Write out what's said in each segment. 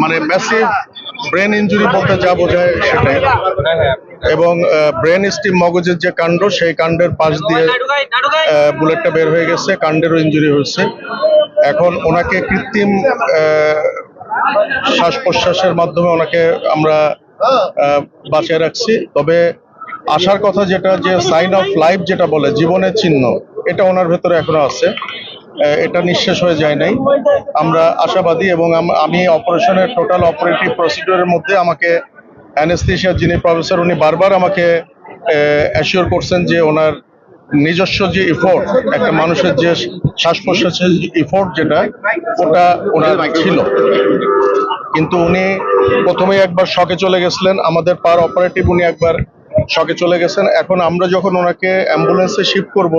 মানে massive brain injury বলতে যা বোঝায় সেটাই। এবং ব্রেন স্টিম মগজের যে কাণ্ড, সেই কাণ্ডের পাশ দিয়ে বুলেটটা বের হয়ে গেছে, কাণ্ডেরও ইনজুরি হয়েছে। এখন ওনাকে কৃত্রিম শ্বাস প্রশ্বাসের মাধ্যমে ওনাকে আমরা বাঁচিয়ে রাখছি। তবে আসার কথা যেটা, যে সাইন অফ লাইফ যেটা বলে, জীবনের চিহ্ন, এটা ওনার ভেতরে এখনো আছে, এটা নিঃশেষ হয়ে যায় নাই। আমরা আশাবাদী। এবং আমি অপারেশনের টোটাল অপারেটিভ প্রসিডিউরের মধ্যে আমাকে অ্যানেস্থেশিয়া যিনি প্রফেসর, উনি বারবার আমাকে অ্যাসিওর করছেন যে ওনার নিজস্ব যে ইফোর্ট, একটা মানুষের যে শ্বাস প্রশ্বাসের ইফোর্ট যেটা, ওটা ওনার ছিল। কিন্তু উনি প্রথমেই একবার শকে চলে গেছিলেন, আমাদের পার অপারেটিভ উনি একবার শকে চলে গেছেন। এখন আমরা যখন ওনাকে অ্যাম্বুলেন্সে শিফট করব,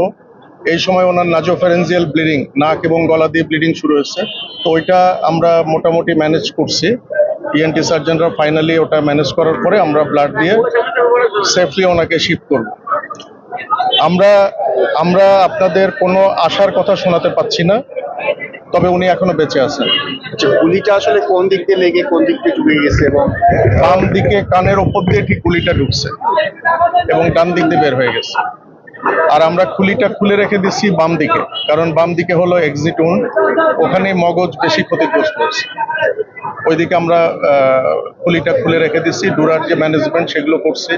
এই সময় ওনার নাজোফ্যারেঞ্জিয়াল ব্লিডিং, নাক এবং গলা দিয়ে ব্লিডিং শুরু হয়েছে। তো ওইটা আমরা মোটামুটি ম্যানেজ করছি। ইএনটি সার্জনরা ফাইনালি ওটা ম্যানেজ করার পরে আমরা ব্লাড দিয়ে সেফলি ওনাকে শিফট করব। আমরা আপনাদের কোনো আশার কথা শোনাতে পাচ্ছি না, তবে উনি এখনো বেঁচে আছেন। গুলিটা আসলে কোন দিক দিয়ে লেগে কোন দিক দিয়ে ঢুকে গেছে? এবং বাম দিকে কানের ওপর দিয়ে ঠিক গুলিটা ঢুকছে এবং ডান দিক দিয়ে বের হয়ে গেছে। আর আমরা খুলিটা খুলে রেখে দিচ্ছি বাম দিকে, কারণ বাম দিকে হলো এক্সিট উন্ড, ওখানে মগজ বেশি ক্ষতিগ্রস্ত হচ্ছে। ওইদিকে আমরা খুলিটা খুলে রেখে দিচ্ছি। ডুরার যে ম্যানেজমেন্ট সেগুলো করছি,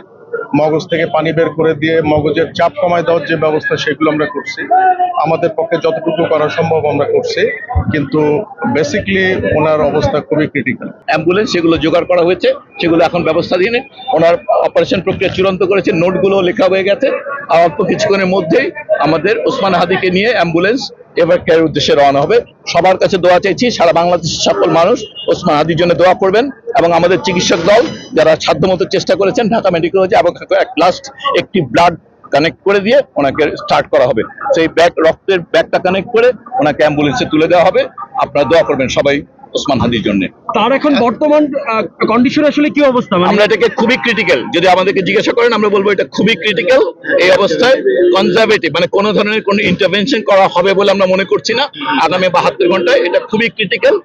মগজ থেকে পানি বের করে দিয়ে মগজের চাপ কমায় দেওয়ার যে ব্যবস্থা সেগুলো আমরা করছি। আমাদের পক্ষে যতটুকু করা সম্ভব আমরা করছি, কিন্তু বেসিকলি ওনার অবস্থা খুবই ক্রিটিক্যাল। অ্যাম্বুলেন্স সেগুলো জোগাড় করা হয়েছে, সেগুলো এখন ব্যবস্থাধীন। ওনার অপারেশন প্রক্রিয়া চূড়ান্ত করেছে, নোটগুলো লেখা হয়ে গেছে। আর অল্প কিছুক্ষণের মধ্যেই আমাদের ওসমান হাদিকে নিয়ে অ্যাম্বুলেন্স এবার কেয়ারের উদ্দেশ্যে রওনা হবে। সবার কাছে দোয়া চাইছি, সারা বাংলাদেশের সকল মানুষ ওসমান হাদির জন্য দোয়া করবেন। এবং আমাদের চিকিৎসক দল যারা সাধ্যমতো চেষ্টা করেছেন, ঢাকা মেডিকেল কলেজে এবং লাস্ট একটি ব্লাড কানেক্ট করে দিয়ে ওনাকে স্টার্ট করা হবে। সেই রক্তের ব্যাগটা কানেক্ট করে ওনাকে অ্যাম্বুলেন্সে তুলে দেওয়া হবে। আপনারা দোয়া করবেন সবাই ওসমান হাদির জন্য। তার এখন বর্তমান কন্ডিশন আসলে কি অবস্থা? আমরা এটাকে খুবই ক্রিটিক্যাল, যদি আমাদেরকে জিজ্ঞাসা করেন আমরা বলবো এটা খুবই ক্রিটিক্যাল। এই অবস্থায় কনজারভেটিভ মানে কোনো ধরনের কোনো ইন্টারভেনশন করা হবে বলে আমরা মনে করছি না। আগামী 72 ঘন্টায় এটা খুবই ক্রিটিক্যাল।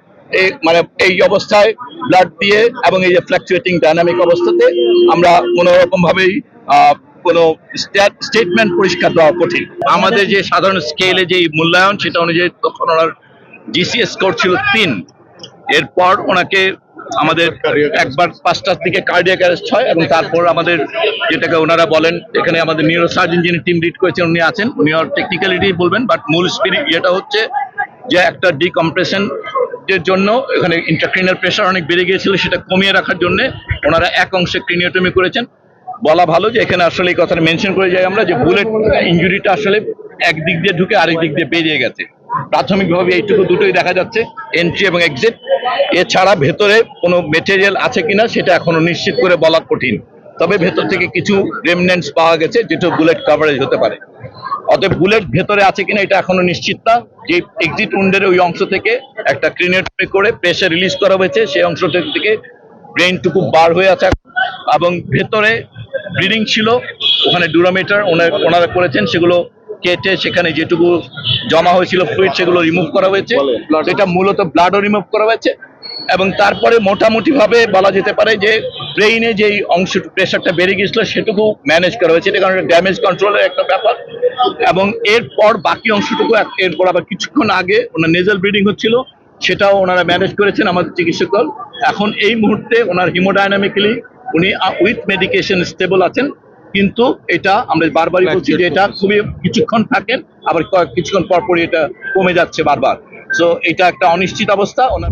মানে এই অবস্থায় ব্লাড দিয়ে এবং এই যে ফ্ল্যাকচুয়েটিং ডাইনামিক অবস্থাতে আমরা কোনো রকম ভাবেই কোনো স্টেটমেন্ট পরিষ্কার দেওয়া কঠিন। আমাদের যে সাধারণ স্কেলে যে মূল্যায়ন, সেটা অনুযায়ী তখন ওনার জিসিএস স্কোর ছিল 3। এরপর ওনাকে আমাদের একবার 5টার দিকে কার্ডিয়াক অ্যারেস্ট হয় এবং তারপর আমাদের যেটাকে ওনারা বলেন, এখানে আমাদের নিউরোসার্জন যিনি টিম লিড করেছেন উনি আছেন, উনি আর টেকনিক্যালিটি বলবেন, বাট মূল স্পিরিট যেটা হচ্ছে যে একটা ডিকম্প্রেশন এর জন্য এখানে ইন্ট্রাক্রিনিয়াল প্রেশার অনেক বেড়ে গিয়েছিল, সেটা কমিয়ে রাখার জন্য ওনারা এক অংশে ক্রিনিওটমি করেছেন। বলা ভালো যে এখানে আসলে এই কথাটা মেনশন করে যাই আমরা, যে বুলেট ইঞ্জুরিটা আসলে এক দিক দিয়ে ঢুকে আরেক দিক দিয়ে বেরিয়ে গেছে। প্রাথমিকভাবে এইটুকু দুটোই দেখা যাচ্ছে, এন্ট্রি এবং এক্সিট। এছাড়া ভেতরে কোনো মেটেরিয়াল আছে কিনা সেটা এখনো নিশ্চিত করে বলা কঠিন। তবে ভেতর থেকে কিছু রেমনেন্টস পাওয়া গেছে, যেটা বুলেট কভারেজ হতে পারে। অতএব বুলেট ভেতরে আছে কিনা এটা এখনো নিশ্চিত না। যে এক্সিট উন্ডের ওই অংশ থেকে একটা ক্রিনিওটমি করে প্রেশার রিলিজ করা হয়েছে, সেই অংশ থেকে ব্রেইনটুকু বার হয়ে আছে এবং ভেতরে ব্লিডিং ছিল। ওখানে ডুরামিটার ওনারা করেছেন, সেগুলো কেটে সেখানে যেটুকু জমা হয়েছিল ফ্লুইড সেগুলো রিমুভ করা হয়েছে। এটা মূলত ব্লাডও রিমুভ করা হয়েছে। এবং তারপরে মোটামুটি ভাবে বলা যেতে পারে যে ব্রেইনে যেই অংশ প্রেশারটা বেড়ে গিয়েছিল সেটুকু ম্যানেজ করা হয়েছে। এটা কারণ ড্যামেজ কন্ট্রোলের একটা ব্যাপার। এবং এরপর বাকি অংশটুকু এরপর আবার কিছুক্ষণ আগে ওনার নেজাল ব্লিডিং হচ্ছিল, সেটাও ওনারা ম্যানেজ করেছেন আমাদের চিকিৎসক দল। এখন এই মুহূর্তে ওনার হিমোডাইনামিক্যালি উনি উইথ মেডিকেশন স্টেবল আছেন, কিন্তু এটা আমরা বারবারই বলছি যে এটা খুবই কিছুক্ষণ থাকেন, আবার কিছুক্ষণ পরপরই এটা কমে যাচ্ছে বারবার। সো এটা একটা অনিশ্চিত অবস্থা। ওনার